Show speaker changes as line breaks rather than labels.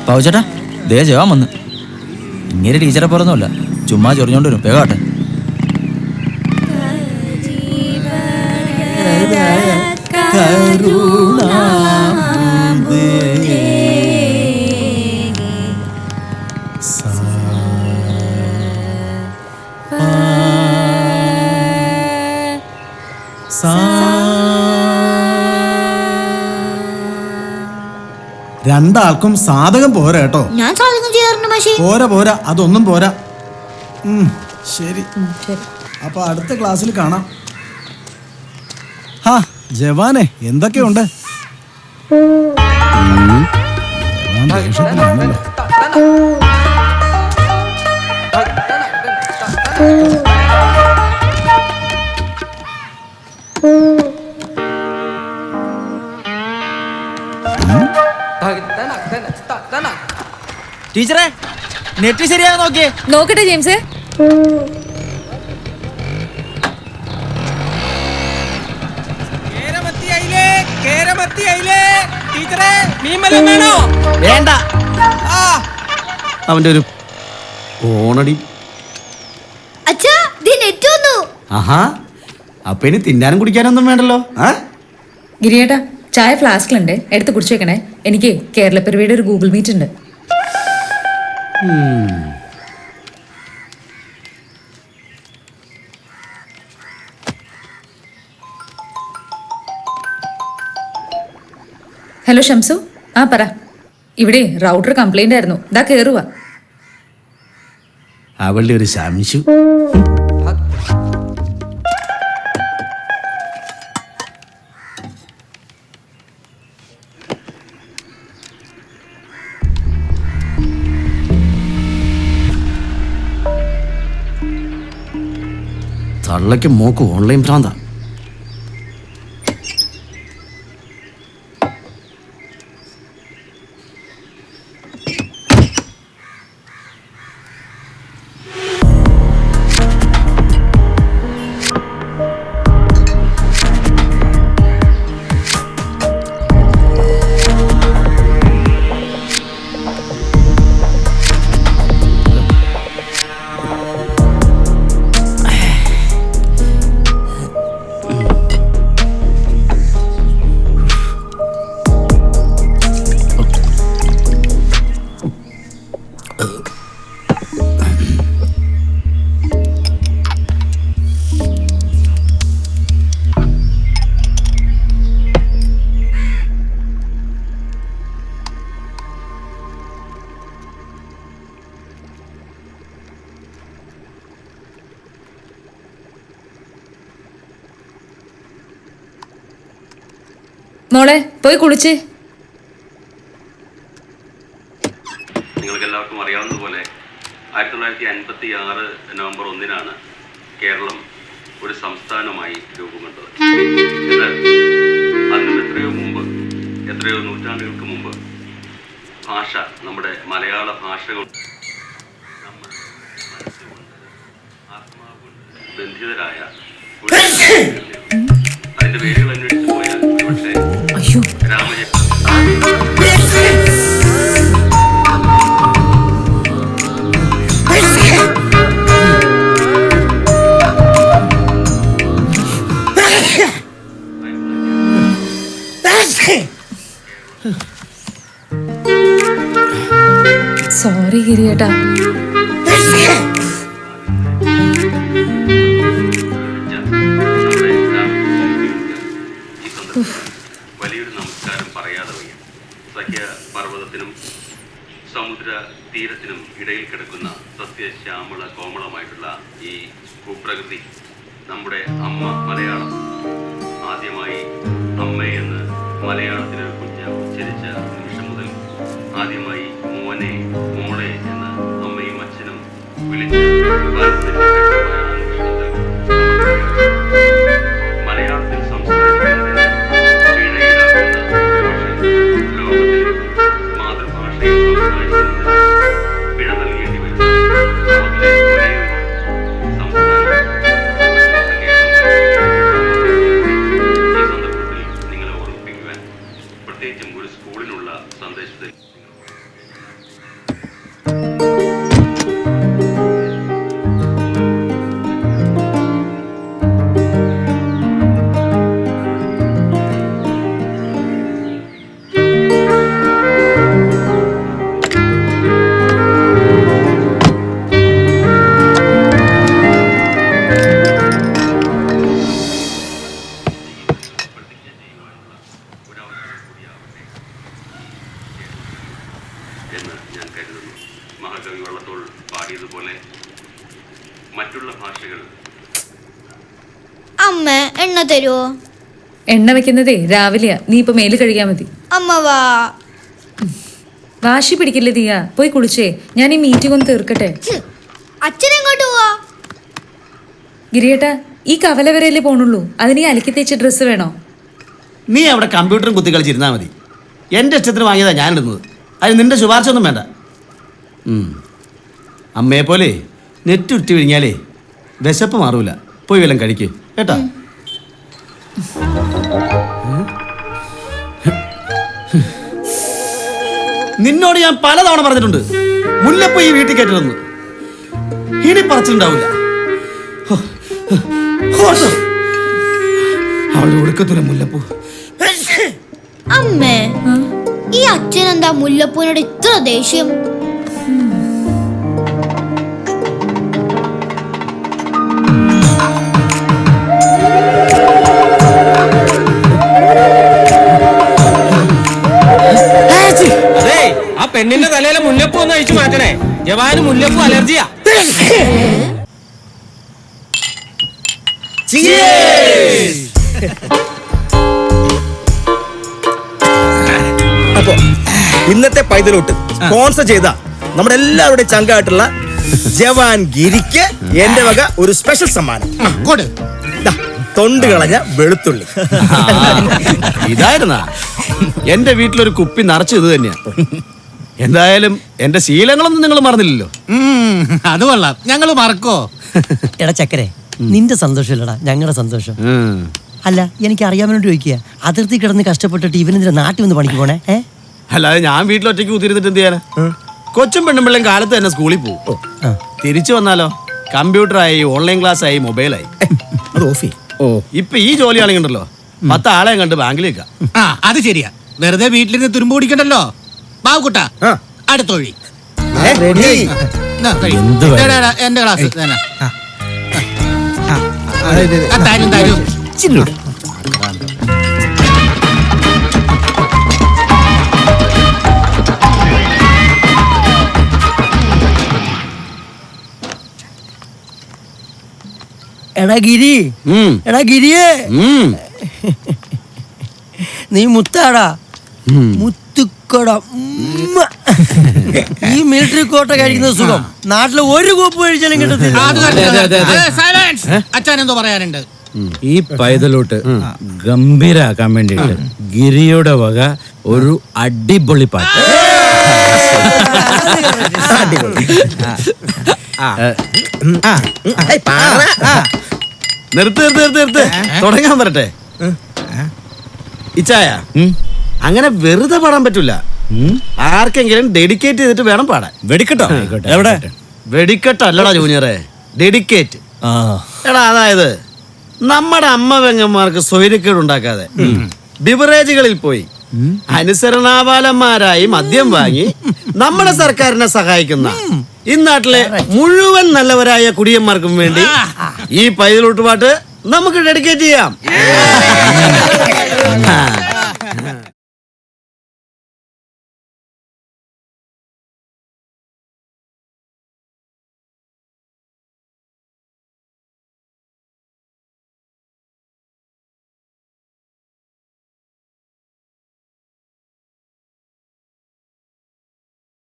പാവച്ചേട്ടാ, ദേ ജവാൻ വന്ന്. ഇങ്ങനെ ടീച്ചറെ പോലൊന്നുമല്ല, ചുമ്മാ ചൊറിഞ്ഞോണ്ട് വരും. വേഗാട്ടെ.
രണ്ടാൾക്കും സാധകം പോരാ കേട്ടോ.
ഞാൻ സാധകം ചെയ്യാറുണ്ട് മാഷേ.
പോരാ അതൊന്നും പോരാ. ശരി, അപ്പൊ അടുത്ത ക്ലാസ്സിൽ കാണാം. ഹാ ജവാനെ, എന്തൊക്കെയുണ്ട്?
ടീച്ചറെ, നെറ്റ് ശരിയാകാൻ നോക്കിയേ.
നോക്കട്ടെ ജെയിംസ്.
വേണ്ട,
അവന്റെ ഒരു ഓണടി.
അച്ഛാ, നെറ്റ് വന്നു.
ആഹാ, അപ്പൊ ഇനി തിന്നാനും കുടിക്കാനൊന്നും വേണ്ടല്ലോ.
ഗിരിയേട്ടാ, ചായ ഫ്ലാസ്കിലുണ്ട്, എടുത്ത് കുടിച്ചേക്കണേ. എനിക്ക് കേരളപ്പിറവിയുടെ ഒരു ഗൂഗിൾ മീറ്റ് ഉണ്ട്. ഹലോ ഷംസു, ആ പറ. ഇവിടെ റൗട്ടർ കംപ്ലൈന്റ് ആയിരുന്നു, ഇതാ കേറുക.
അവളുടെ ഒരു ശംശു. തള്ളയ്ക്ക് മോക്ക് ഓൺലൈൻ ഭ്രാന്ത.
മോളെ പോയി കുളിച്ച്.
നിങ്ങൾക്ക് എല്ലാവർക്കും അറിയാവുന്നതുപോലെ 1956 നവംബർ 1 കേരളം ഒരു സംസ്ഥാനമായി രൂപം കൊണ്ടത്. എന്നാൽ അതിനും എത്രയോ നൂറ്റാണ്ടുകൾക്ക് മുമ്പ് ഭാഷ, നമ്മുടെ മലയാള ഭാഷ കൊണ്ട് നമ്മൾ മനസ്സുകൊണ്ട് ആത്മാവുകൊണ്ട് ബന്ധിതരായ അതിന്റെ പേരുകൾ അന്വേഷിച്ചു പോയാൽ ഒരുപക്ഷെ
സോറി ഗിരിയേട്ടാ.
വലിയൊരു നമസ്കാരം പറയാതെ വയ്യ. സഹ്യപർവ്വതത്തിനും സമുദ്ര തീരത്തിനും ഇടയിൽ കിടക്കുന്ന സസ്യശ്യാമള കോമളമായിട്ടുള്ള ഈ ഭൂപ്രകൃതി, നമ്മുടെ അമ്മ മലയാളം, ആദ്യമായി അമ്മയെന്ന് മലയാളത്തിലൊരു കുഞ്ഞ് ഉച്ചരിച്ച നിമിഷം മുതൽ, ആദ്യമായി മോനെ മോളെ എന്ന് അമ്മയും അച്ഛനും വിളിച്ച് മലയാളത്തിൽ സംസാരിക്കുന്നതിന് ലോകത്തിൽ മാതൃഭാഷയിൽ സംസാരിക്കുന്നതിന് പിഴ നൽകേണ്ടി വരും. ലോകത്തിലെ ഒരേ സംസ്ഥാനം ഈ സന്ദർഭത്തിൽ നിങ്ങളെ ഓർമ്മിപ്പിക്കുവാൻ, പ്രത്യേകിച്ചും ഒരു സ്കൂളിനുള്ള കരുതുന്നു. മഹാകവി വള്ളത്തോൾ പാടിയതുപോലെ മറ്റുള്ള ഭാഷകൾ
അമ്മ എണ്ണ തരുവോ?
എണ്ണ വെക്കുന്നതേ രാവിലെയാ, നീ ഇപ്പൊ മേല് കഴുകിയാ മതി.
അമ്മ വാ.
വാശി പിടിക്കില്ലേ ദിയ, പോയി കുളിച്ചേ. ഞാൻ ഈ മീറ്റിംഗ് ഒന്ന് തീർക്കട്ടെ.
അച്ഛൻ എങ്ങോട്ട് പോവാ?
ഗിരിയേട്ടാ, ഈ കവല വരെയല്ലേ പോണുള്ളൂ, അതിന് ഈ അലക്കി തേച്ച ഡ്രസ്സ് വേണോ?
നീ അവിടെ കമ്പ്യൂട്ടറും കുത്തി കളിച്ചിരുന്നാൽ മതി. എൻ്റെ ഇഷ്ടത്തിന് വാങ്ങിയതാ ഞാൻ ഇടുന്നത്. അതിന് നിന്റെ ശുപാർശ ഒന്നും വേണ്ട. അമ്മയെ പോലെ നെറ്റ് ഉറ്റി വിഴിഞ്ഞാലേ വിശപ്പ് മാറൂല. പോയി വല്ലതും കഴിക്ക് കേട്ടാ. നിന്നോട് ഞാൻ പലതവണ പറഞ്ഞിട്ടുണ്ട് മുല്ലപ്പൂ ഈ വീട്ടിൽ കയറ്റണമെന്ന്. ഇനി പറച്ചിലുണ്ടാവില്ല. അവളുടെ ഒടുക്കത്തില്ല മുല്ലപ്പൂ.
അമ്മേ, ഈ അച്ഛൻ എന്താ മുല്ലപ്പൂവിനോട് ഇത്ര ദേഷ്യം?
ആ പെണ്ണിന്റെ തലയിലെ മുല്ലപ്പൂ ഒന്ന് അഴിച്ചു മാറ്റണേ. ജവാന് മുല്ലപ്പൂ അലർജിയാ.
അപ്പൊ ഇന്നത്തെ പൈതലോട്ട് സ്പോൺസർ ചെയ്ത നമ്മുടെ എല്ലാവരുടെയും ചങ്കായിട്ടുള്ള ജവാൻ ഗിരിക്ക് എന്റെ വക ഒരു സ്പെഷ്യൽ സമ്മാനം. ദാ, തൊണ്ട് കളഞ്ഞ വെളുത്തുള്ളി.
ഇതായിരുന്നാ എന്റെ വീട്ടിലൊരു കുപ്പി നിറച്ചു ഇത് തന്നെയാ. എന്തായാലും എന്റെ ശീലങ്ങളൊന്നും നിങ്ങൾ മറന്നില്ലല്ലോ.
അത് കൊള്ളാം, ഞങ്ങള് മറക്കോ?
എടാ ചക്കരെ, നിന്റെ സന്തോഷമില്ലടാ ഞങ്ങളുടെ സന്തോഷം. അല്ല, എനിക്ക് അറിയാൻ വേണ്ടി ചോദിക്കുക, അതിർത്തി കിടന്ന് കഷ്ടപ്പെട്ടിട്ട് ഇവനെന്തിനാ നാട്ടിൽ വന്ന് പണിക്ക് പോണേ?
അല്ലാതെ ഞാൻ വീട്ടിലൊറ്റയ്ക്ക് കുത്തിരുന്നിട്ട് എന്ത് ചെയ്യാനാ? കൊച്ചും പെണ്ണുമ്പിള്ളും കാലത്ത് തന്നെ സ്കൂളിൽ പോകും. തിരിച്ചു വന്നാലോ കമ്പ്യൂട്ടറായി, ഓൺലൈൻ ക്ലാസ് ആയി, മൊബൈലായി. ഇപ്പൊ ഈ ജോലിയാണെങ്കിണ്ടല്ലോ 10 ആളെ കണ്ട് ബാങ്കിലേക്കാ.
അത് ശരിയാ, വെറുതെ വീട്ടിലിരുന്ന് തുരുമ്പ് പിടിക്കണ്ടല്ലോ. ബാബുക്കുട്ട, അടുത്ത വഴി. എന്റെ ക്ലാസ് തന്നെ. തരും തരും.
എടാ ഗിരി, എടാ ഗിരിയേ, നീ മുത്താടാ, മുത്തുക്കട. ഈ മിലിറ്ററി കോട്ട കഴിക്കുന്ന സുഖം നാട്ടിലെ ഒരു കോപ്പ് കഴിച്ചാലും കിട്ടത്തില്ല.
അച്ഛൻ എന്തോ പറയാനുണ്ട്?
ഈ പൈതലോട്ട് ഗംഭീരാക്കാൻ വേണ്ടിട്ട് ഗിരിയുടെ വക ഒരു അടിപൊളി പാട്ട്.
നിർത്ത് തുടങ്ങാൻ പറട്ടെ. ഇച്ചായ, അങ്ങനെ വെറുതെ പാടാൻ പറ്റൂല. ആർക്കെങ്കിലും ഡെഡിക്കേറ്റ് ചെയ്തിട്ട് വേണം പാടാൻ.
വെടിക്കെട്ടോ? എവിടെ?
വെടിക്കെട്ടല്ലടാ ജൂനിയറെ, ഡെഡിക്കേറ്റ്. എടാ, അതായത് നമ്മുടെ അമ്മ പെങ്ങന്മാർക്ക് സ്വൈര്യക്കേട് ഉണ്ടാക്കാതെ ബിവറേജുകളിൽ പോയി അനുസരണാപാലന്മാരായി മദ്യം വാങ്ങി നമ്മുടെ സർക്കാരിനെ സഹായിക്കുന്ന ഇന്നാട്ടിലെ മുഴുവൻ നല്ലവരായ കുടിയന്മാർക്കും വേണ്ടി ഈ പൈതലോട്ട് പാട്ട് നമുക്ക് ഡെഡിക്കേറ്റ് ചെയ്യാം.